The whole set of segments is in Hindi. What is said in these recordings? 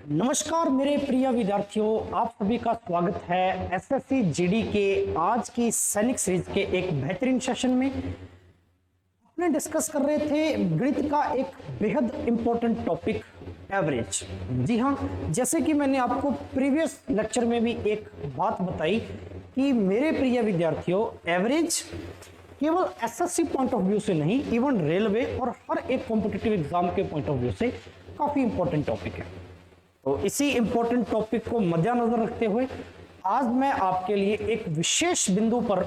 नमस्कार मेरे प्रिय विद्यार्थियों, आप सभी का स्वागत है एसएससी जीडी के आज की सैनिक सीरीज के एक बेहतरीन सेशन में। अपने डिस्कस कर रहे थे गणित का एक बेहद इंपॉर्टेंट टॉपिक एवरेज। जी हाँ, जैसे कि मैंने आपको प्रीवियस लेक्चर में भी एक बात बताई कि मेरे प्रिय विद्यार्थियों, एवरेज केवल एसएससी पॉइंट ऑफ व्यू से नहीं, इवन रेलवे और हर एक कॉम्पिटिटिव एग्जाम के पॉइंट ऑफ व्यू से काफी इंपॉर्टेंट टॉपिक है। तो इसी इंपॉर्टेंट टॉपिक को मद्देनजर रखते हुए आज मैं आपके लिए एक विशेष बिंदु पर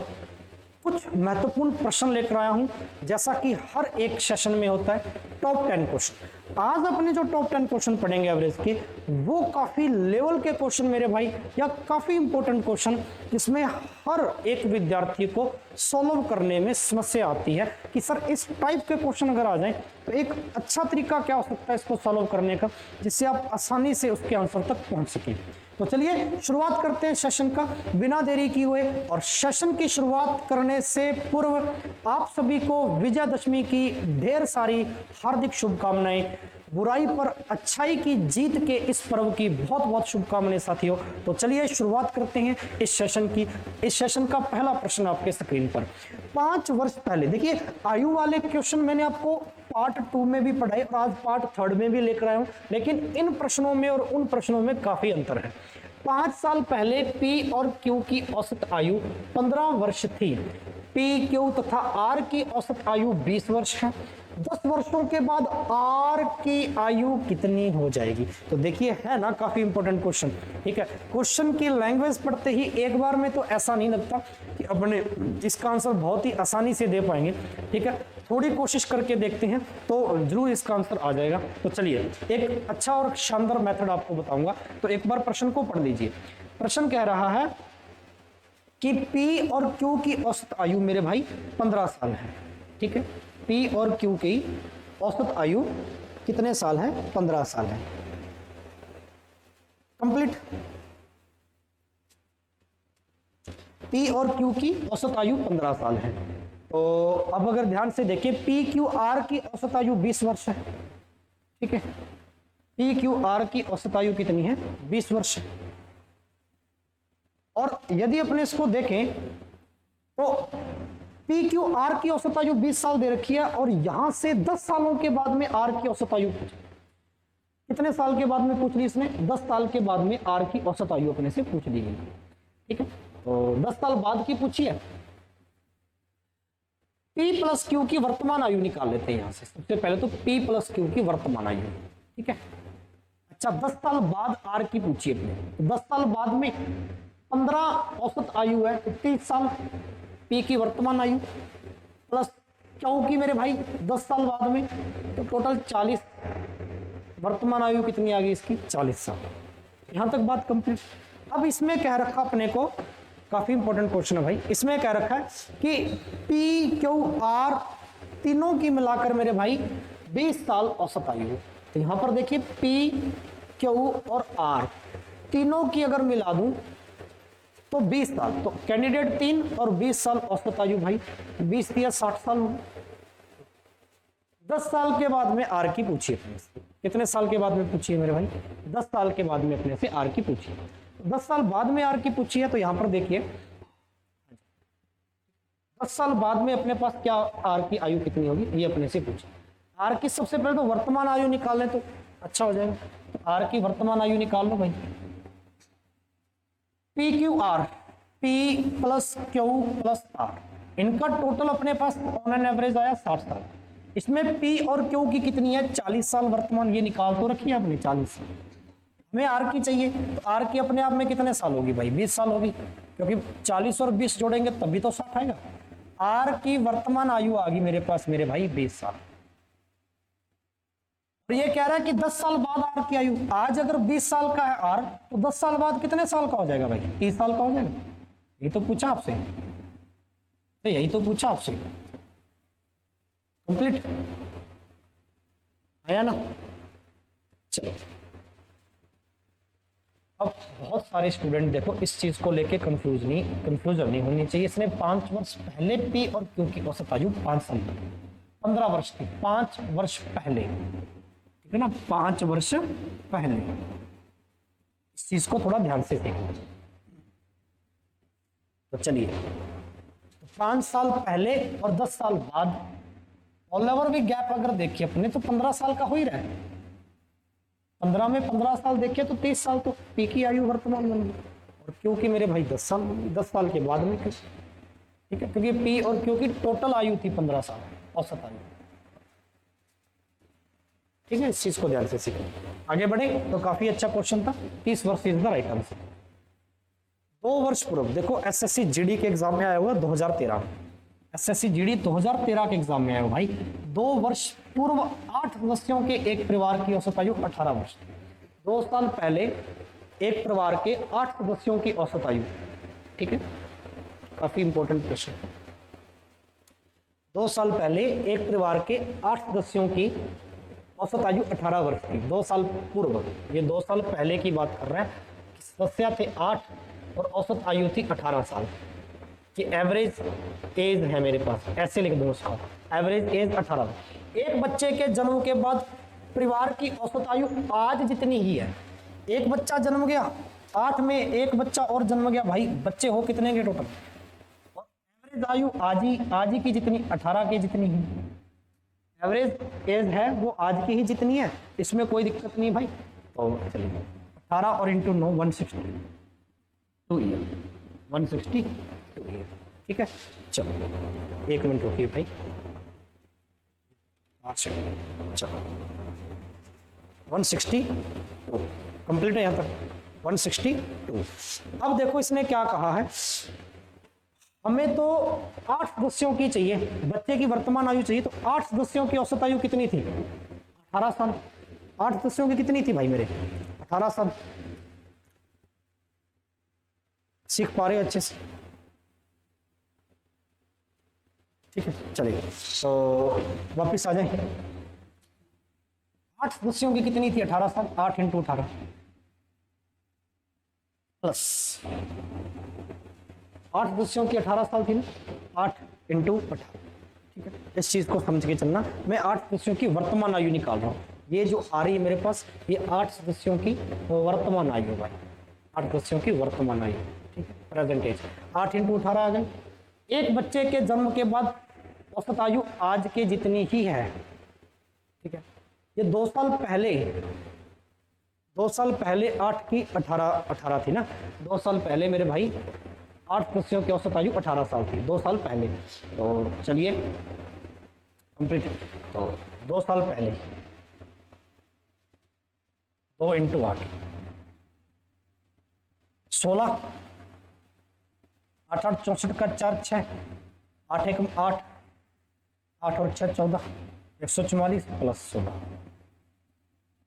कुछ महत्वपूर्ण प्रश्न लेकर आया हूं। जैसा कि हर एक सेशन में होता है टॉप 10 क्वेश्चन। आज अपने जो टॉप 10 क्वेश्चन पढ़ेंगे एवरेज के, वो काफी लेवल के क्वेश्चन मेरे भाई, या काफी इंपॉर्टेंट क्वेश्चन जिसमें हर एक विद्यार्थी को सॉल्व करने में समस्या आती है कि सर इस टाइप के क्वेश्चन अगर आ जाए तो एक अच्छा तरीका क्या हो सकता है इसको सॉल्व करने का, जिससे आप आसानी से उसके आंसर तक पहुंच सकें। तो चलिए शुरुआत करते हैं सेशन का बिना देरी किए हुए। और सेशन की शुरुआत करने से पूर्व आप सभी को विजयदशमी की ढेर सारी हार्दिक शुभकामनाएं। बुराई पर अच्छाई की जीत के इस पर्व की बहुत बहुत शुभकामनाएं साथियों। तो चलिए शुरुआत करते हैं इस सेशन की। इस सेशन का पहला प्रश्न आपके स्क्रीन पर। 5 वर्ष पहले, देखिए आयु वाले क्वेश्चन मैंने आपको पार्ट 2 में भी पढ़ाए और आज पार्ट 3 में भी लेकर आया हूं, लेकिन इन प्रश्नों में और उन प्रश्नों में काफी अंतर है। 5 साल पहले पी और क्यू की औसत आयु 15 वर्ष थी। पी क्यू तथा आर की औसत आयु 20 वर्ष है। 10 वर्षों के बाद आर की आयु कितनी हो जाएगी? तो देखिए है ना काफी इंपॉर्टेंट क्वेश्चन। ठीक है, क्वेश्चन की लैंग्वेज पढ़ते ही एक बार में तो ऐसा नहीं लगता कि अपने इसका आंसर बहुत ही आसानी से दे पाएंगे। ठीक है, थोड़ी कोशिश करके देखते हैं तो जरूर इसका आंसर आ जाएगा। तो चलिए एक अच्छा और शानदार मेथड आपको बताऊंगा, तो एक बार प्रश्न को पढ़ लीजिए। प्रश्न कह रहा है कि P और Q की औसत आयु मेरे भाई 15 साल है। ठीक है, P और Q की औसत आयु कितने साल है? 15 साल है। कंप्लीट। P और Q की औसत आयु 15 साल है। तो अब अगर ध्यान से देखिए, पी क्यू आर की औसत आयु 20 वर्ष है। ठीक है, पी क्यू आर की औसत आयु कितनी है? 20 वर्ष। और यदि अपने इसको देखें तो पी क्यू आर की औसत आयु 20 साल दे रखी है, और यहां से 10 सालों के बाद में आर की औसत आयु कितने साल के बाद में पूछ ली इसने? 10 साल के बाद में आर की औसत आयु अपने से पूछ ली गई। ठीक है, तो 10 साल बाद की पूछी है। P प्लस क्यू की वर्तमान आयु निकाल लेते हैं यहां से। सबसे पहले तो P प्लस क्यू की वर्तमान आयु। ठीक है, अच्छा 10 साल बाद आर की पूछी अपने, तो 10 साल बाद में 15 औसत आयु है, तो 30 साल P की वर्तमान आयु प्लस क्यू की मेरे भाई 10 साल बाद में, तो टोटल 40। वर्तमान आयु कितनी आ गई इसकी? 40 साल। यहां तक बात कंप्लीट। अब इसमें कह रखा अपने को, काफी इंपॉर्टेंट क्वेश्चन है भाई, इसमें कह रखा है कि पी क्यू आर तीनों की मिलाकर मेरे भाई 20 साल औसत आयु है। तो यहां पर देखिए पी क्यू और आर तीनों की अगर मिला दूं तो 20 साल, तो कैंडिडेट 3 और 20 साल औसत आयु भाई 20 या 60 साल हो। 10 साल के बाद में आर की पूछिए अपने से। कितने साल के बाद में पूछिए मेरे भाई? 10 साल के बाद में अपने से आर की पूछिए। 10 साल बाद में आर की पूछी है, तो यहां पर देखिए 10 साल बाद में अपने पास क्या आर की आयु कितनी होगी, ये अपने से पूछे। आर की सबसे पहले तो वर्तमान आयु निकाल लें तो अच्छा हो जाएगा। तो आर की वर्तमान आयु निकाल लो भाई। P Q R, P plus Q plus R, इनका टोटल अपने पास ऑन एन एवरेज आया 60 साल। इसमें पी और क्यू की कितनी है? 40 साल वर्तमान, ये निकाल तो रखिए आपने 40 साल। हमें आर की चाहिए, तो आर की अपने आप में कितने साल होगी भाई? 20 साल होगी, क्योंकि 40 और 20 जोड़ेंगे तभी तो 60 आएगा। आर की वर्तमान आयु आ गई मेरे पास मेरे भाई 20 साल। और ये कह रहा है कि 10 साल बाद आर की आयु, आज अगर 20 साल का है आर, तो 10 साल बाद कितने साल का हो जाएगा भाई? 30 साल का हो जाएगा। ये तो पूछा आपसे, तो यही तो पूछा आपसे। कंप्लीट आया ना? चलो, अब बहुत सारे स्टूडेंट देखो इस चीज को लेके कंफ्यूजन नहीं होनी चाहिए। इसने 5 वर्ष पहले पी और क्यू की औसत आयु 5 साल 15 वर्ष थी, 5 वर्ष पहले। ठीक है ना, 5 वर्ष पहले। इस चीज को थोड़ा ध्यान से देखना। तो चलिए, 5 साल पहले और 10 साल बाद, ऑल ओवर भी गैप अगर देखिए अपने तो 15 साल का हो ही रहा है। 15 में 15 साल देखिए तो 30 साल तो पी की आयु वर्तमान बन गई। और क्योंकि मेरे भाई 10 साल के बाद में, ठीक है, क्योंकि पी और क्यू की टोटल आयु थी 15 साल, औसत आयु। ठीक है, इस चीज को ध्यान से सीखें। आगे बढ़े तो काफी अच्छा क्वेश्चन था। 30 वर्ष इज द राइट आंसर। 2 वर्ष पूर्व, देखो एसएससी जीडी के एग्जाम में आया हुआ 2013, एसएससी जीडी 2013 के एग्जाम में आया हुआ भाई। 2 वर्ष पूर्व 8 सदस्यों के एक परिवार की औसत आयु 18 वर्ष। 2 साल पहले एक परिवार के 8 सदस्यों की औसत आयु। ठीक है, काफी इंपॉर्टेंट प्रश्न। 2 साल पहले एक परिवार के 8 सदस्यों की औसत आयु 18 वर्ष थी। 2 साल पूर्व, ये 2 साल पहले की बात कर रहे हैं। सदस्य थे 8 और औसत आयु थी 18 साल की। एवरेज एज है मेरे पास, ऐसे लिख दूं उसको, एवरेज एज 18। एक बच्चे के जन्म के बाद परिवार की औसत आयु आज जितनी ही है। एक बच्चा जन्म गया, 8 में एक बच्चा और जन्म गया, भाई बच्चे हो कितने के टोटल, और एवरेज आयु आज ही की जितनी, 18 की जितनी ही एवरेज एज है वो आज की ही जितनी है, इसमें कोई दिक्कत नहीं भाई। तो चलिए 18 और इंटू 9 162 ईयर, 162 ईयर। ठीक है, चलो 1 मिनट रुकिए भाई। चलो 162 कंप्लीट है यहाँ तक, 162। अब देखो इसने क्या कहा है, हमें तो 8 सदस्यों की चाहिए, बच्चे की वर्तमान आयु चाहिए। तो 8 सदस्यों की औसत आयु कितनी थी, 18 साल। 8 सदस्यों की कितनी थी भाई मेरे, 18 साल। सीख पा रहे हो अच्छे से, ठीक है। चलिए तो वापिस आ जाए। 8 सदस्यों की कितनी थी, 18 साल। 8 इंटू 18 प्लस 8 सदस्यों की 18 साल थी ना, 8 इंटू 18। ठीक है, इस चीज को समझ के चलना। मैं 8 सदस्यों की वर्तमान आयु निकाल रहा हूं। ये जो आ रही है मेरे पास, ये 8 सदस्यों की वर्तमान आयु भाई, 8 सदस्यों की वर्तमान आयु। ठीक है, प्रेजेंट एज 8 इंटू 18 आ गई। एक बच्चे के जन्म के बाद औसत आयु आज के जितनी ही है। ठीक है, ये 2 साल पहले 8 की 18 थी ना। 2 साल पहले मेरे भाई 8 सदस्यों की औसत आयु 18 साल थी, 2 साल पहले। तो चलिए कंप्लीट। तो 2 साल पहले 2 इंटू 8 16, 8 8 64 का 4 6, 8 1 8, 8 और 6 14, 144 प्लस 16,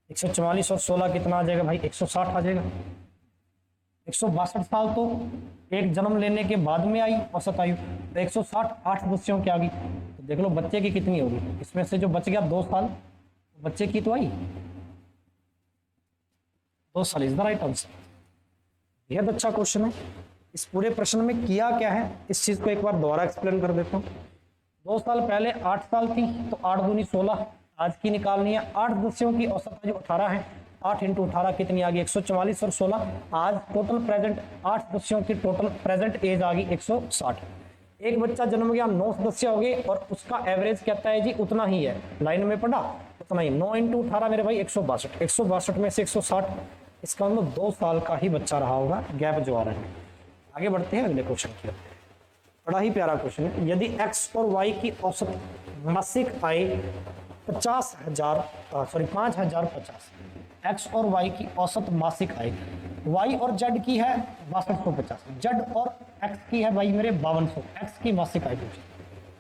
144 और 16 कितना आ जाएगा भाई, 160 आ जाएगा। 162 साल तो एक जन्म लेने के बाद में आई औसत आयु, तो 160 8 सदस्यों की आ गई। तो देख लो बच्चे की कितनी होगी, इसमें से जो बच गया 2 साल, बच्चे की तो आई 2 साल। Is the right answer. बेहद अच्छा क्वेश्चन है। इस पूरे प्रश्न में किया क्या है, इस चीज को एक बार दोबारा एक्सप्लेन कर देता हूँ। 2 साल पहले 8 साल थी, तो 8 दूनी 16 आज की निकालनी है। 8 सदस्यों की औसत आयु 18 है। 8 इंटू 18 कितनी आ गई, 144 और 16 आज टोटल प्रेजेंट 8 सदस्यों की टोटल प्रेजेंट एज आ गई 160। एक बच्चा जन्म गया, 9 सदस्य हो गए और उसका एवरेज कहता है जी उतना ही है, लाइन में पढ़ा उतना ही। 9 इंटू 18 मेरे भाई 162, 162 में से 160, इसका मतलब 2 साल का ही बच्चा रहा होगा, गैप जो आ रहा है। आगे बढ़ते हैं अगले क्वेश्चन की। बड़ा ही प्यारा क्वेश्चन है। यदि x और y की औसत मासिक आय 5050, x और y की औसत मासिक आय, y और z की है 6250, z और x की है भाई मेरे 5200। x की मासिक आय पूछी,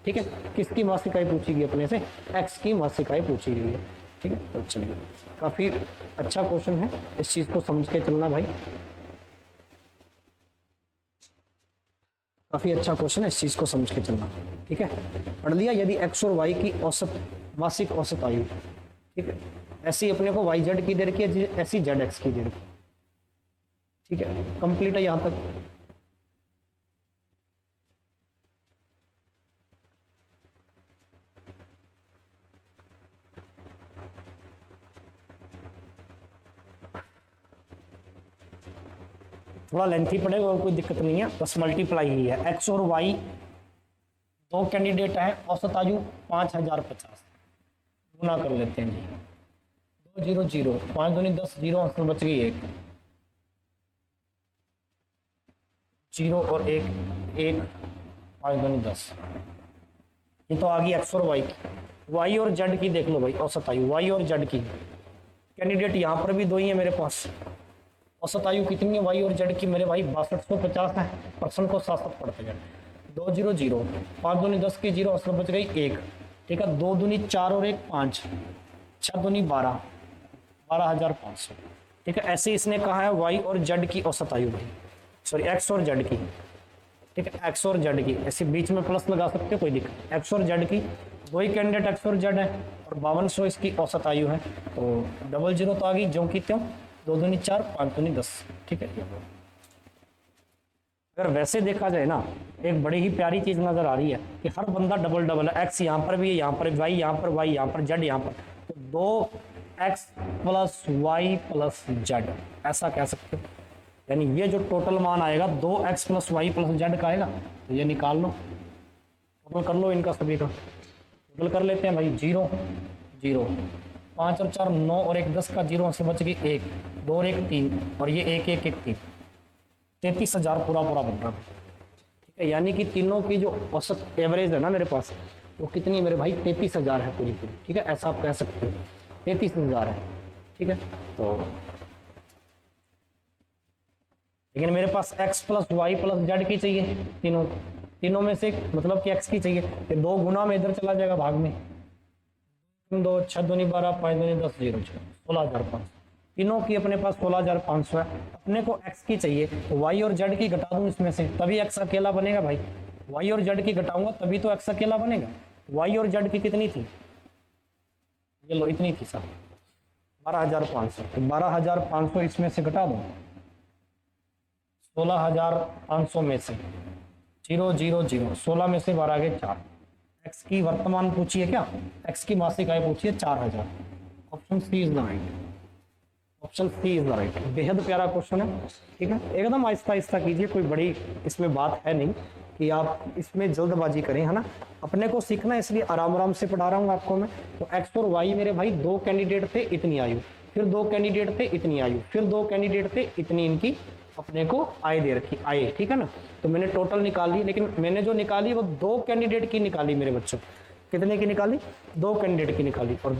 ठीक है, किसकी मासिक आय पूछी गई अपने से, x की मासिक आय पूछी गई है। ठीक है, तो चलिए काफी अच्छा क्वेश्चन है, इस चीज को समझ के चलना भाई। काफी अच्छा क्वेश्चन है, इस चीज को समझ के चलना। ठीक है, पढ़ लिया। यदि x और y की औसत मासिक औसत आयु, ठीक है, ऐसी अपने को y z की दे रखी है, ऐसी z x की दे रखी। ठीक है, कंप्लीट है यहां तक। थोड़ा लेंथी पड़ेगा और कोई दिक्कत नहीं है, बस मल्टीप्लाई ही है। एक्स और वाई दो कैंडिडेट है, औसत आयु 5050, गुना कर लेते हैं जी। 2 0 0, 5 दूनी 10, 0 आंसर बच गई 1, 0 और 1 1, 5 दूनी 10। ये तो आ गई एक्स और वाई की। वाई और जेड की देख लो भाई, औसत आयु वाई और जेड की। कैंडिडेट यहाँ पर भी दो ही है मेरे पास। औसत आयु कितनी है वाई और जेड की मेरे भाई? 6250 है, परसेंट को साथ साथ पढ़ते जाए। 2 0 0, 5 दूनी 10 की 0, आंसर बच गई 1, ठीक है। 2 दूनी 4 और 1 5, 6 दूनी 12, 12500, ठीक है। ऐसे इसने कहा है वाई और जेड की औसत आयु भाई, सॉरी एक्स और जेड की, ठीक है। एक्स और जेड की, ऐसे बीच में प्लस लगा सकते हो, कोई दिक्कत। एक्स और जेड की दो ही कैंडिडेट एक्स और जेड है और 5200 इसकी औसत आयु है, तो 00 तो आ गई ज्यों की त्यों। 2 दूनी 4, 5 दूनी 10, ठीक है। अगर वैसे देखा जाए ना, एक बड़ी ही प्यारी चीज नजर आ रही है कि हर बंदा डबल डबल है। एक्स यहाँ पर भी है, यहाँ पर वाई यहाँ पर, वाई यहाँ पर, जेड यहाँ पर, तो 2x plus Y plus Z, ऐसा कह सकते हो। यानी ये जो टोटल मान आएगा 2x plus Y plus Z का आएगा, तो ये निकाल लो, टोटल कर लो इनका सभी का। टोटल कर लेते हैं भाई, 0 0, 5 और 4 9 और 1 10 का 0 से बच गई 1, 2 और 1 3, और ये 1 1 1 3, 33,000 पूरा पूरा बन रहा है, ठीक है। यानी कि तीनों की जो औसत एवरेज है ना मेरे पास, वो कितनी है मेरे भाई? 33,000 है पूरी पूरी, ठीक है। ऐसा आप कह सकते हो, 33,000 है, ठीक है। तो लेकिन मेरे पास x plus Y plus Z की चाहिए, तीनों में से मतलब कि x की चाहिए, ये 2 गुना में इधर चला जाएगा भाग में। 2 6 दूनी 12, 5 दूनी 10, 0 16,500, तीनों की अपने पास 16,500 है। अपने को x की चाहिए, तो y और z की घटा दूं इसमें से, तभी x अकेला बनेगा भाई। y और z की घटाऊंगा तभी तो x अकेला बनेगा। y और z की कितनी थी? ये लो इतनी थी सर, 12,500, तो 12,500 इसमें से घटा दो, 16,500 में से 0 0 0, 16 में से 12 गए 4। x की वर्तमान पूछिए क्या? x की मासिक आय पूछिए 4,000। Option C is the right, option C is the right. बेहद प्यारा क्वेश्चन है, ठीक है। एकदम आहिस्ता आहिस्ता कीजिए, कोई बड़ी इसमें बात है नहीं कि आप इसमें जल्दबाजी करें, है ना। अपने को सीखना है, इसलिए आराम आराम से पढ़ा रहा हूँ आपको मैं। तो एक्स और वाई मेरे भाई 2 कैंडिडेट थे, इतनी आयु, फिर 2 कैंडिडेट थे, इतनी आयु, फिर 2 कैंडिडेट थे, इतनी इनकी अपने को आय दे रखी, आय, ठीक है ना। तो मैंने टोटल निकाली, लेकिन मैंने जो निकाली वो 2 कैंडिडेट की निकाली मेरे बच्चों। कितने की निकाली? 2 कैंडिडेट की निकाली, और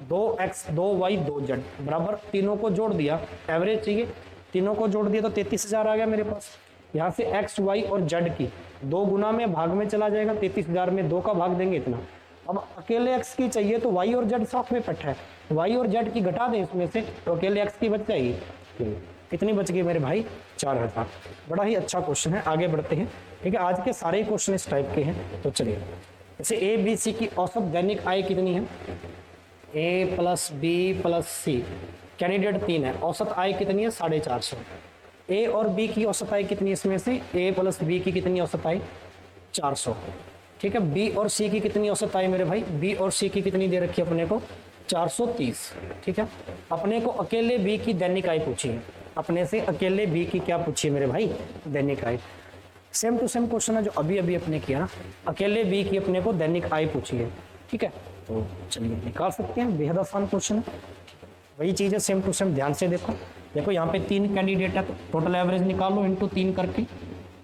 2x 2y 2z बराबर तीनों को जोड़ दिया, एवरेज चाहिए, तीनों को जोड़ दिया तो 33,000 आ गया मेरे पास। यहाँ से x y और z की 2 गुना में भाग में चला जाएगा, 33,000 में 2 का भाग देंगे इतना। अब अकेले x की चाहिए तो y और z साथ में इकट्ठा है, y और z की घटा दें इसमें से तो अकेले x की बच जाएगी। कितनी बच गई मेरे भाई? 4,000। बड़ा ही अच्छा क्वेश्चन है, आगे बढ़ते हैं, ठीक है। आज के सारे क्वेश्चन इस टाइप के हैं, तो चलिए। जैसे ए बी सी की औसत दैनिक आय कितनी है? ए प्लस बी प्लस सी, कैंडिडेट 3 है, औसत आय कितनी है? 450। ए और बी की औसत आय कितनी है इसमें से? ए प्लस बी की कितनी औसत आय? 400, ठीक है। बी और सी की कितनी औसत आय मेरे भाई? बी और सी की कितनी दे रखी है अपने को? 430, ठीक है। अपने को अकेले बी की दैनिक आय पूछी है, अपने से अकेले बी की क्या पूछी है मेरे भाई? दैनिक आय। सेम टू सेम क्वेश्चन है जो अभी अभी अपने किया ना, अकेले बी की अपने को दैनिक आय पूछी है, ठीक है। तो चलिए निकाल सकते हैं, बेहद आसान क्वेश्चन है, वही चीज़ है, सेम टू सेम। ध्यान से देखो, देखो यहाँ पे 3 कैंडिडेट है, तो टोटल एवरेज निकाल लो इंटू 3 करके,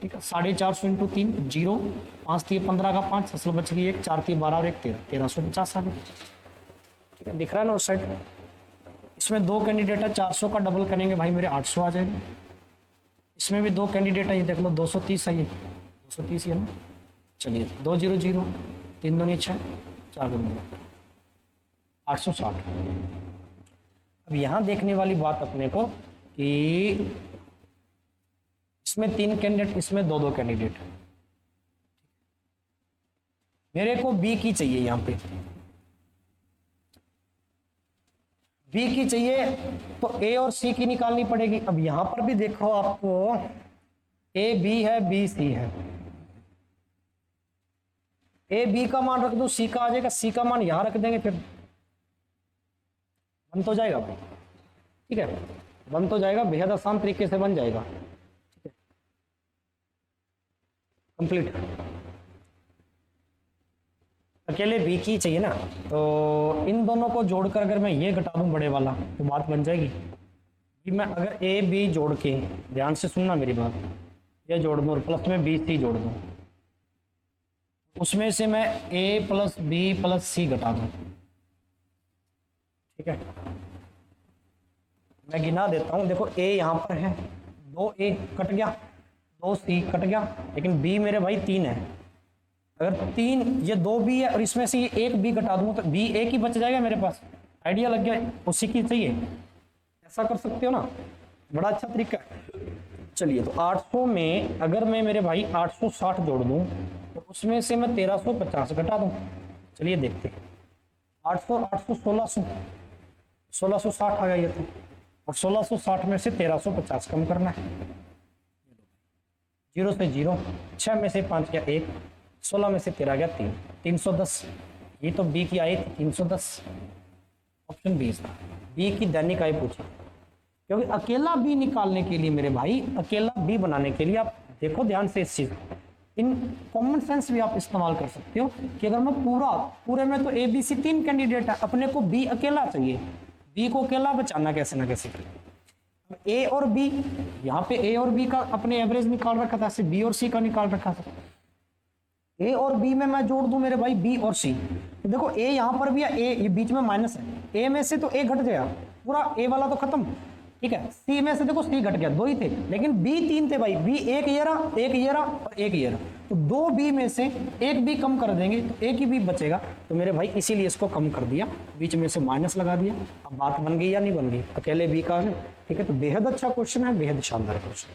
ठीक है। 450 इंटू 3, 0, 5 3 15 का 5, असल बच गई 1, 4 3 12 और 1 13, 1350 आ गई, ठीक है। दिख रहा है ना उस साइड? इसमें 2 कैंडिडेट है, 400 का डबल करेंगे भाई मेरे 800 आ जाएंगे। इसमें भी 2 कैंडिडेट है, ये देख लो 230 है, ये 230 है ना। चलिए 2 0 0, 3 दूनी 6, 4 दूनी 860। अब यहाँ देखने वाली बात अपने को कि इसमें 3 कैंडिडेट, इसमें 2 कैंडिडेट। मेरे को बी की चाहिए, यहाँ पे बी की चाहिए तो ए और सी की निकालनी पड़ेगी। अब यहां पर भी देखो आपको, ए बी है, बी सी है, ए बी का मान रख दो, सी का आ जाएगा, सी का मान यहां रख देंगे, फिर बन तो जाएगा भाई, ठीक है, बन तो जाएगा, बेहद आसान तरीके से बन जाएगा। कंप्लीट। अकेले बी की चाहिए ना, तो इन दोनों को जोड़कर अगर मैं ये घटा दूं बड़े वाला तो बात बन जाएगी कि मैं अगर ए बी जोड़ के, ध्यान से सुनना मेरी बात, ये जोड़ दूं और प्लस में बी सी जोड़ दूं, उसमें से मैं ए प्लस बी प्लस सी घटा दूं, ठीक है। मैं गिना देता हूं, देखो ए यहां पर है, 2 ए कट गया, 2 सी कट गया, लेकिन बी मेरे भाई 3 है। अगर 3 ये 2 बी है और इसमें से ये 1 बी घटा दूं तो बी एक ही बच जाएगा मेरे पास। आइडिया लग गया, उसी की चाहिए, ऐसा कर सकते हो ना, बड़ा अच्छा तरीका है। चलिए, तो 800 में अगर मैं मेरे भाई 860 जोड़ दूं तो उसमें से मैं 1350 घटा दूं। चलिए देखते हैं, 800 800 1600 1660 आ गया ये तो, और 1660 में से 1350 कम करना है। 0 से 0, 6 में से 5 गया 1, 16 में से 13 गया 3, 310। ये तो बी की आई थी 310, ऑप्शन बी था। बी की दैनिक आय पूछी, क्योंकि अकेला बी निकालने के लिए मेरे भाई, अकेला बी बनाने के लिए आप देखो ध्यान से इस चीज, इन कॉमन सेंस भी आप इस्तेमाल कर सकते हो कि अगर मैं पूरे में तो ए बी सी 3 कैंडिडेट है, अपने को बी अकेला चाहिए, बी को अकेला बचाना कैसे ना कैसे। ए और बी, यहाँ पे ए और बी का अपने एवरेज निकाल रखा था, ऐसे बी और सी का निकाल रखा था। ए और बी में मैं जोड़ दूं मेरे भाई बी और सी, तो देखो ए यहां पर भी है, ए ये बीच में माइनस है, ए में से तो ए घट गया, पूरा ए वाला तो खत्म, ठीक है। सी में से देखो सी घट गया, 2 ही थे, लेकिन बी 3 थे भाई, बी एक ये रहा, एक ये रहा और एक ये रहा, तो 2 बी में से एक बी कम कर देंगे तो एक ही बी बचेगा, तो मेरे भाई इसीलिए इसको कम कर दिया, बीच में से माइनस लगा दिया। अब बात बन गई या नहीं बन गई, अकेले बी का है, ठीक है। तो बेहद अच्छा क्वेश्चन है, बेहद शानदार क्वेश्चन।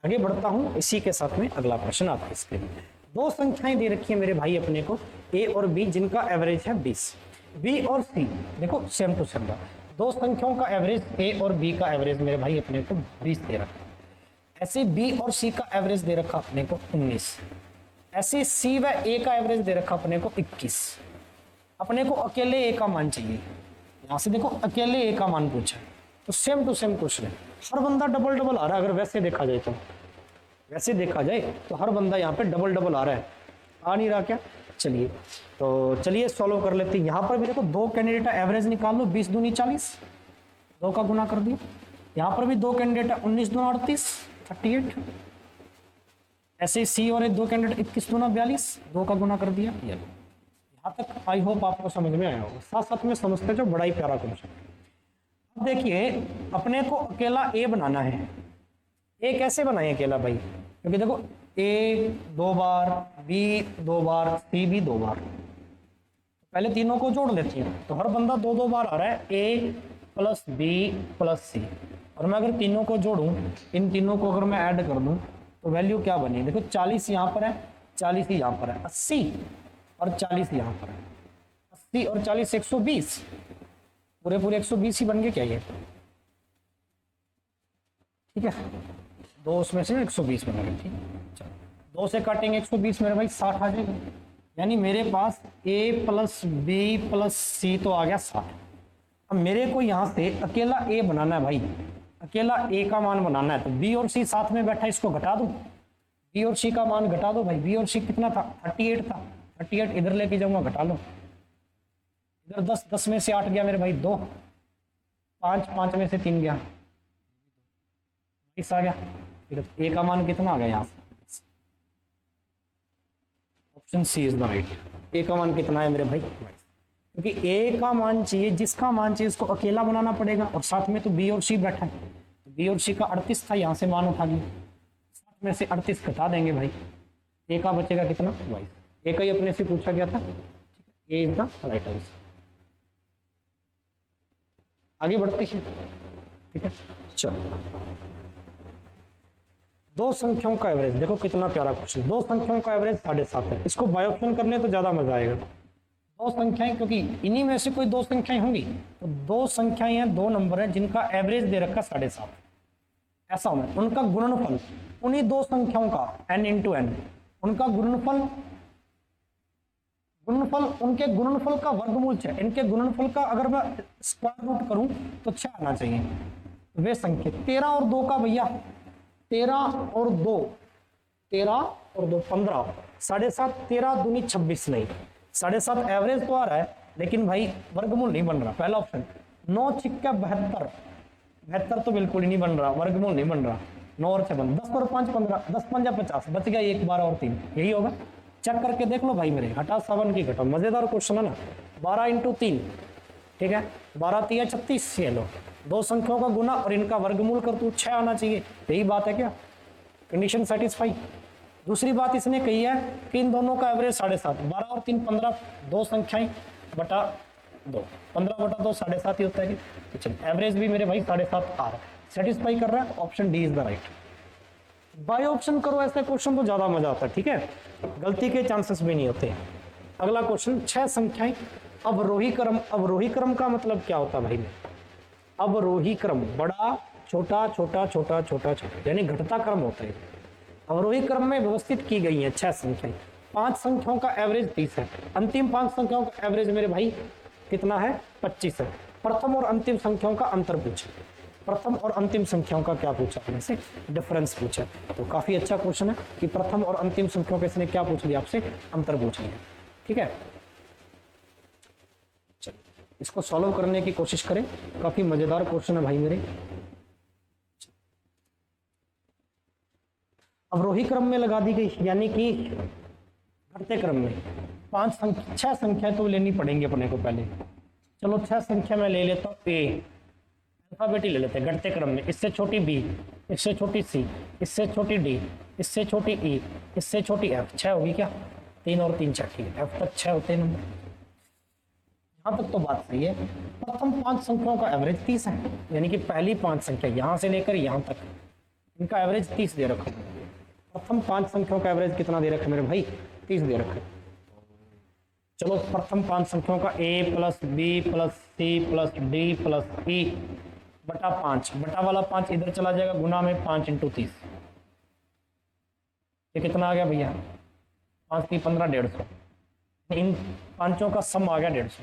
आगे बढ़ता हूं, इसी के साथ में अगला प्रश्न आपके स्क्रीन में। 2 संख्याएं दे रखी है मेरे भाई अपने को, ए और बी, जिनका एवरेज है 20। बी और सी देखो सेम टू सेम, 2 संख्याओं का एवरेज, ए और बी का एवरेज मेरे भाई अपने को 20 दे रखा है। ऐसे बी और सी का एवरेज दे रखा अपने को 19। ऐसे सी व ए का एवरेज दे रखा अपने को 21। अपने को अकेले ए का मान चाहिए, यहां से देखो अकेले ए का मान पूछा है, तो सेम टू सेम क्वेश्चन है। हर बंदा डबल डबल आ रहा है, अगर वैसे देखा जाए तो, वैसे देखा जाए तो हर बंदा यहाँ पे डबल डबल आ रहा है, आ नहीं रहा क्या। चलिए, तो चलिए सॉल्व कर लेते हैं। यहाँ पर भी देखो 2 कैंडिडेट एवरेज निकाल लो, 20 दूनी 40, 2 का गुना कर दिया। यहाँ पर भी 2 कैंडिडेट 19 दूना 38, 38। ऐसे सी और 2 कैंडिडेट 21 दूना 42, 2 का गुना कर दिया। यहाँ तक आई होप आपको समझ में आया होगा। साथ साथ में समझते जो बड़ा ही प्यारा क्वेश्चन। अब देखिए, अपने को अकेला ए बनाना है। ए कैसे बनाए अकेला भाई, क्योंकि देखो ए 2 बार, बी 2 बार, सी भी 2 बार, पहले तीनों को जोड़ लेते हैं, तो हर बंदा 2-2 बार आ रहा है, ए प्लस बी प्लस सी, और मैं अगर तीनों को जोड़ूं, इन तीनों को अगर मैं ऐड कर दूं तो वैल्यू क्या बनी, देखो 40 यहाँ पर है, 40 ही यहाँ पर है, 80 और 40 यहाँ पर है, 80 और 40 120, पूरे 120 ही बन गए क्या ये, ठीक है। 2 उसमें से 120 बन गए, ठीक है। चलो 2 से काटेंगे 120, मेरे भाई 60 आ जाएगा, यानी मेरे पास a प्लस बी प्लस सी तो आ गया 60। अब मेरे को यहाँ से अकेला a बनाना है भाई, अकेला a का मान बनाना है, तो b और c साथ में बैठा, इसको घटा दो, b और c का मान घटा दो भाई। b और c कितना था, 38 था, 38 इधर लेके जाऊंगा, घटा लो, इधर 10, 10 में से 8 गया मेरे भाई 2, 5, 5 में से 3 गया, 20 आ गया। a का मान कितना आ गया यहाँ से, option C is the right. A का मान कितना है मेरे भाई, क्योंकि ए का मान चाहिए, जिसका मान चाहिए उसको अकेला बनाना पड़ेगा, और साथ में तो बी और सी बैठा है, तो बी और सी का 38 था, यहाँ से मान उठा लिया, 60 में से 38 घटा देंगे भाई, ए का बचेगा कितना 22। ए का ही अपने से पूछा गया था, ए इज द राइट आंसर। आगे बढ़ते हैं, ठीक है। चलो, 2 संख्याओं का एवरेज, देखो कितना प्यारा क्वेश्चन। 2 संख्याओं का एवरेज 7.5 है, इसको बाय ऑप्शन करने तो ज्यादा मजा आएगा। 2 संख्याएं, क्योंकि इन्हीं में से कोई 2 संख्याएं होंगी, तो 2 संख्याएं हैं, 2 नंबर हैं जिनका एवरेज दे रखा 7.5, ऐसा होना, उनका गुणनफल, उन्हीं 2 संख्याओं का n × n, उनका गुणनफल, उनके गुणनफल का वर्गमूल 6, इनके गुणनफल का अगर मैं स्क्वायर रूट करूं तो 6 आना चाहिए। वे संख्या 13 और 2 का भैया, 13 और 2, 13 और 2 15, 7.5, 13 दूनी 26 नहीं, 7.5 एवरेज तो आ रहा है लेकिन भाई वर्गमूल नहीं बन रहा। पहला ऑप्शन 9 छिक्का 72, 72 तो बिल्कुल ही नहीं बन रहा, वर्गमूल नहीं बन रहा। 9 और 6 10 और 5 15, 10 5 50, बच गया 1 12 और 3, यही होगा। चेक करके देख लो भाई मेरे, हटा 7 की घटाओ, मजेदार क्वेश्चन है ना। 12 इंटू 3, ठीक है, 12 3 36, ये लो 2 संख्याओं का गुना और इनका वर्गमूल कर तू 6 आना चाहिए, यही बात है क्या, कंडीशन सेटिस्फाई। दूसरी बात इसने कही है कि इन दोनों का एवरेज 7.5, 12 और 3 15, 2 संख्याएं बटा 2, 15 बटा 2 7.5 ही होता है कि चलिए एवरेज भी मेरे भाई 7.5 आ रहा है, सेटिस्फाई कर रहा है, option D is the right. By option करो ऐसे क्वेश्चन तो ज्यादा मजा आता है, ठीक है, गलती के चांसेस भी नहीं होते। अगला क्वेश्चन, 6 संख्याएं अवरोही क्रम, अवरोही क्रम का मतलब क्या होता है भाई, अवरोही क्रम बड़ा छोटा छोटा छोटा छोटा छोटा यानी घटता क्रम होता है। अवरोही क्रम में व्यवस्थित की गई है 6 संख्याएं, 5 संख्याओं का एवरेज 30 है, अंतिम 5 संख्याओं का एवरेज मेरे भाई कितना है 25 है। प्रथम और अंतिम संख्याओं का अंतर पूछे, प्रथम और अंतिम संख्याओं का क्या पूछा आपने से, डिफरेंस पूछा। तो काफी अच्छा क्वेश्चन है कि प्रथम और अंतिम संख्याओं का इसने क्या पूछ लिया आपसे, अंतर पूछ लिया, ठीक है। चलिए इसको सॉल्व करने की कोशिश करें, काफी मजेदार क्वेश्चन है भाई मेरे। अवरोही क्रम में लगा दी गई, यानी कि घटते क्रम में 6 संख्या तो लेनी पड़ेंगी अपने को पहले। चलो 6 संख्या में ले लेता हूँ, ए अल्फाबेट ही ले लेते हैं घटते क्रम में, इससे छोटी बी, इससे छोटी सी, इससे छोटी डी, इससे छोटी ई, इससे छोटी एफ, 6 होगी क्या, 3 और 3 6, ठीक है, एफ तक 6 होते हैं नंबर, यहाँ तक तो बात सही है। प्रथम 5 संख्याओं का एवरेज 30 है, यानी कि पहली 5 संख्या यहाँ से लेकर यहाँ तक इनका एवरेज 30 दे रखा है। प्रथम 5 संख्याओं का एवरेज कितना दे रखा है मेरे भाई, 30 दे रखा है। चलो प्रथम 5 संख्याओं का A plus B plus C plus D plus E बटा 5, बटा वाला 5 इधर चला जाएगा, गुना में 5 इंटू 30, ये कितना आ गया भैया, 5 की 15, 150, इन पांचों का सम आ गया 150।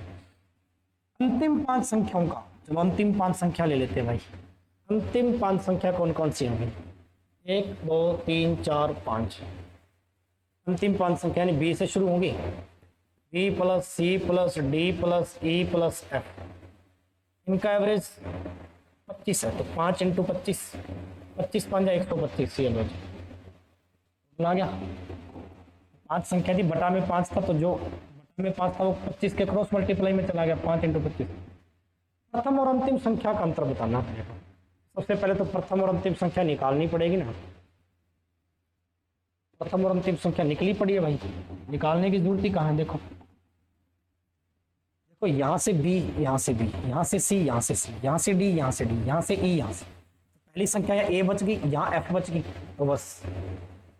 अंतिम 5 संख्याओं का, चलो अंतिम 5 संख्या ले लेते हैं भाई, अंतिम 5 संख्या कौन कौन सी होंगी, 1 2 3 4 5, अंतिम 5 संख्या यानी बी से शुरू होंगी, B plus C plus D plus E plus F, इनका एवरेज 25 है, तो 5 इंटू 25, 25 5 125, ये लो जी आ गया। 5 संख्या थी, बटा में 5 था, तो जो बटा में 5 था वो 25 के क्रॉस मल्टीप्लाई में चला गया, 5 इंटू 25। प्रथम और अंतिम संख्या का अंतर बताना पड़ेगा, सबसे पहले तो प्रथम और अंतिम संख्या निकालनी पड़ेगी ना, प्रथम और अंतिम संख्या निकली पड़ी है भाई, निकालने की जरूरत ही कहाँ है, देखो देखो यहाँ से बी, यहाँ से बी, यहाँ से सी, यहाँ से सी, यहाँ से डी, यहाँ से डी, यहाँ से ई, यहाँ से पहली संख्या यहाँ ए बच गई, यहाँ एफ बच गई, तो बस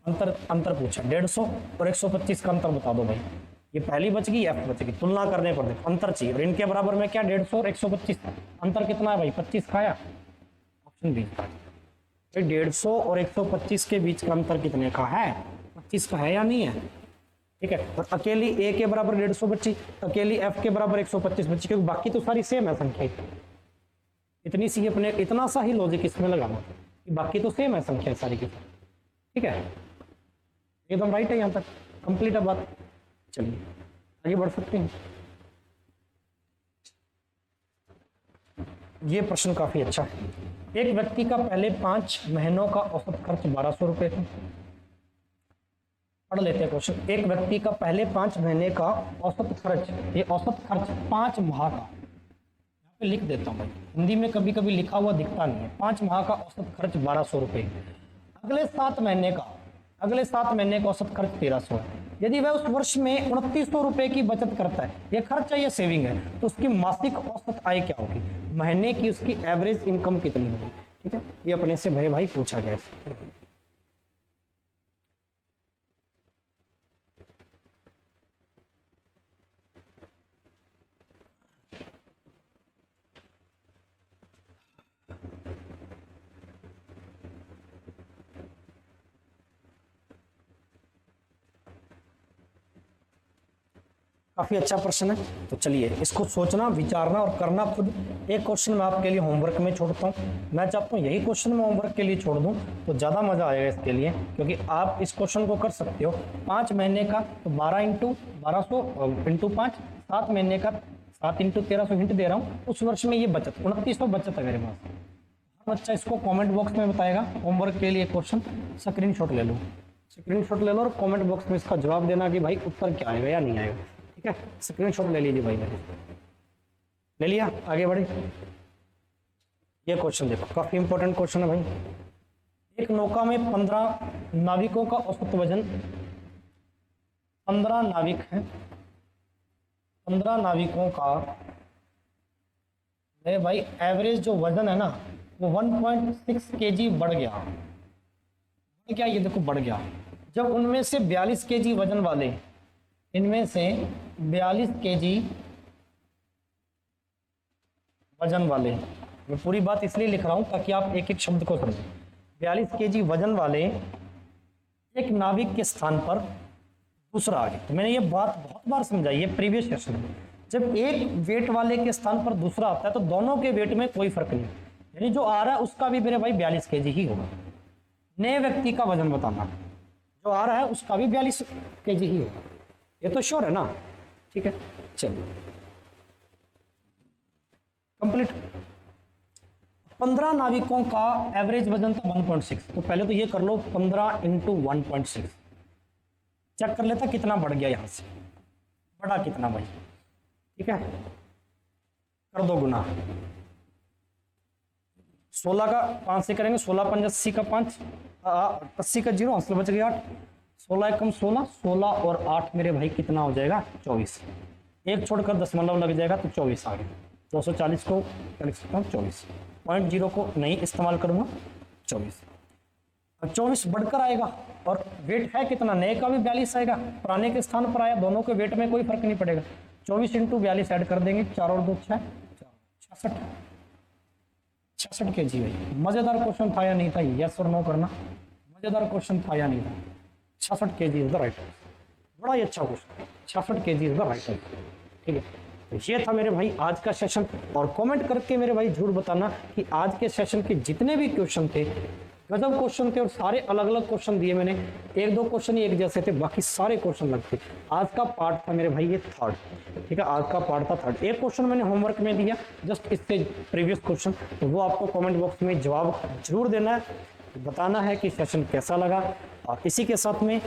अंतर पूछा 150 और 125 का अंतर बता दो भाई, ये पहली बच गई एफ बच गई, तुलना करने पर देखो अंतर चाहिए, और इनके बराबर में क्या 150 और 125, अंतर कितना है भाई 25 खाया, ऑप्शन बी। 150 और 125 के बीच का अंतर कितने का है, 25 का है या नहीं है, ठीक है। और अकेली ए के बराबर 150 बची, अकेली एफ के बराबर 125 बची, क्योंकि बाकी तो सारी सेम है संख्या, इतनी सी अपने, इतना सा ही लॉजिक इसमें लगाना, बाकी तो सेम है संख्या सारी की, ठीक है, एकदम राइट है, यहाँ तक कंप्लीट है बात। चलिए आगे बढ़ सकते हैं। ये प्रश्न काफी अच्छा है। एक व्यक्ति का पहले 5 महीनों का औसत खर्च 1200 रुपए था, पढ़ लेते हैं क्वेश्चन। एक व्यक्ति का पहले 5 महीने का औसत खर्च, ये औसत खर्च 5 माह का, यहाँ पे लिख देता हूँ भाई, हिंदी में कभी कभी लिखा हुआ दिखता नहीं है, 5 माह का औसत खर्च 1200 रुपए, अगले 7 महीने का, अगले 7 महीने का औसत खर्च 1300 है। यदि वह उस वर्ष में 2900 रुपए की बचत करता है, ये खर्च है, ये सेविंग है, तो उसकी मासिक औसत आय क्या होगी, महीने की उसकी एवरेज इनकम कितनी होगी, ठीक है, ये अपने से भाई पूछा गया है। काफी अच्छा प्रश्न है। तो चलिए इसको सोचना, विचारना और करना खुद। एक क्वेश्चन मैं आपके लिए होमवर्क में छोड़ता हूँ। मैं चाहता हूँ यही क्वेश्चन मैं होमवर्क के लिए छोड़ दूँ तो ज़्यादा मजा आएगा इसके लिए, क्योंकि आप इस क्वेश्चन को कर सकते हो 5 महीने का तो 12 इंटू 1200 इंटू 5, 7 महीने का 7 इंटू 1300, हिंट दे रहा हूँ। उस वर्ष में ये बचत 2900 बचत है मेरे पास। हर बच्चा इसको कमेंट बॉक्स में बताएगा। होमवर्क के लिए क्वेश्चन स्क्रीनशॉट ले लो, स्क्रीनशॉट ले लो और कमेंट बॉक्स में इसका जवाब देना कि भाई उत्तर क्या आएगा या नहीं आएगा। ठीक है, स्क्रीनशॉट ले लीजिए भाई, मेरे ले लिया। आगे बढ़े, ये क्वेश्चन देखो, काफी इंपॉर्टेंट क्वेश्चन है भाई। एक नौका में 15 नाविकों का औसत वजन, 15 नाविक हैं, 15 नाविकों का भाई एवरेज जो वजन है ना वो 1.6 kg बढ़ गया। क्या ये देखो बढ़ गया। जब उनमें से 42 kg वजन वाले, इनमें से 42 kg वजन वाले, मैं पूरी बात इसलिए लिख रहा हूं ताकि आप एक एक शब्द को समझें। 42 kg वजन वाले एक नाविक के स्थान पर दूसरा आ गया। तो मैंने ये बात बहुत बार समझाई है प्रीवियस सेशन में। जब एक वेट वाले के स्थान पर दूसरा आता है तो दोनों के वेट में कोई फर्क नहीं, यानी जो आ रहा है उसका भी मेरे भाई 42 kg ही होगा। नए व्यक्ति का वजन बताना, जो आ रहा है उसका भी 42 kg ही होगा, ये तो श्योर है ना। ठीक है, चलिए कंप्लीट। 15 नाविकों का एवरेज वजन था 1.6, तो पहले तो ये कर लो 15 इंटू 1.6, चेक कर लेता कितना बढ़ गया, यहां से बढ़ा कितना भाई। ठीक है, कर दो गुना, 16 का 5 से करेंगे, 16 5 80 का 5, 80 का 0, हंसले बच गया 8, 16 एकम 16, 16 और 8 मेरे भाई कितना हो जाएगा 24, एक छोड़कर दशमलव लग जाएगा तो 24 आ गया। 240 को लिख सकता हूँ 24, 0.0 को नहीं इस्तेमाल करूंगा 24। अब 24 बढ़कर आएगा और वेट है कितना, नए का भी 42 आएगा, पुराने के स्थान पर आया, दोनों के वेट में कोई फर्क नहीं पड़ेगा। 24 इंटू 42 ऐड कर देंगे, 4 और 2 6, 66 kg भाई। मजेदार क्वेश्चन था या नहीं था, यस और नो करना। मजेदार क्वेश्चन था या नहीं था। 66 kg is the right answer. बड़ा ही अच्छा question, 66 kg is the right answer. ठीक है, तो ये था मेरे भाई आज का सेशन। और कमेंट करके मेरे भाई जरूर बताना कि आज के सेशन के जितने भी क्वेश्चन थे, गजब क्वेश्चन थे और सारे अलग अलग क्वेश्चन दिए मैंने। एक दो क्वेश्चन ही एक जैसे थे, बाकी सारे क्वेश्चन अलग थे। आज का पार्ट था मेरे भाई ये थर्ड। ठीक है, आज का पार्ट था थर्ड। एक क्वेश्चन मैंने होमवर्क में दिया जस्ट इससे प्रीवियस क्वेश्चन, तो वो आपको कमेंट बॉक्स में जवाब जरूर देना है, बताना है कि सेशन कैसा लगा। और इसी के साथ में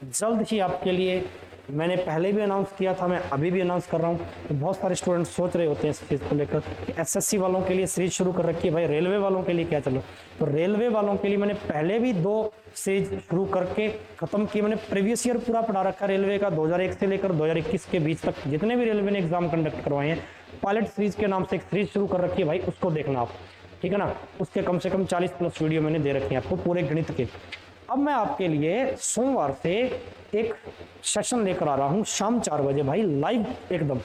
जल्द ही आपके लिए, मैंने पहले भी अनाउंस किया था, मैं अभी भी अनाउंस कर रहा हूँ, तो बहुत सारे स्टूडेंट्स सोच रहे होते हैं इस चीज़ को लेकर कि एसएससी वालों के लिए सीरीज शुरू कर रखी है, भाई रेलवे वालों के लिए क्या चलो। तो रेलवे वालों के लिए मैंने पहले भी 2 सीरीज शुरू करके खत्म की। मैंने प्रीवियस ईयर पूरा पढ़ा रखा रेलवे का, 2001 से लेकर 2021 के बीच तक जितने भी रेलवे ने एग्जाम कंडक्ट करवाए हैं। पायलट सीरीज के नाम से एक सीरीज शुरू कर रखी है भाई, उसको देखना आप। ठीक है ना, उसके कम से कम 40+ वीडियो मैंने दे रखे हैं आपको पूरे गणित के। अब मैं आपके लिए सोमवार से एक सेशन लेकर आ रहा हूं शाम 4 बजे भाई, लाइव, एकदम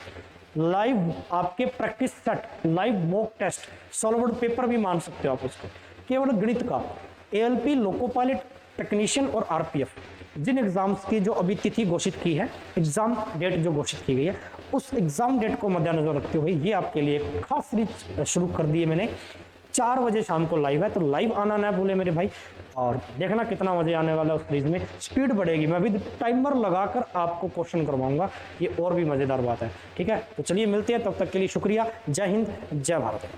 लाइव आपके practice set, live mock test, solved paper भी मान सकते हो आप उसको, केवल गणित का। एएलपी, लोको पायलट, टेक्नीशियन और आरपीएफ, जिन एग्जाम्स की जो अभी तिथि घोषित की है, एग्जाम डेट जो घोषित की गई है, उस एग्जाम डेट को मद्देनजर रखते हुए ये आपके लिए एक खास सीरीज शुरू कर दी है मैंने। 4 बजे शाम को लाइव है, तो लाइव आना ना भूले मेरे भाई, और देखना कितना मजे आने वाला है। उस सीरीज में स्पीड बढ़ेगी, मैं भी टाइमर लगाकर आपको क्वेश्चन करवाऊंगा, ये और भी मजेदार बात है। ठीक है, तो चलिए मिलते हैं, तब तक के लिए शुक्रिया। जय हिंद, जय भारत।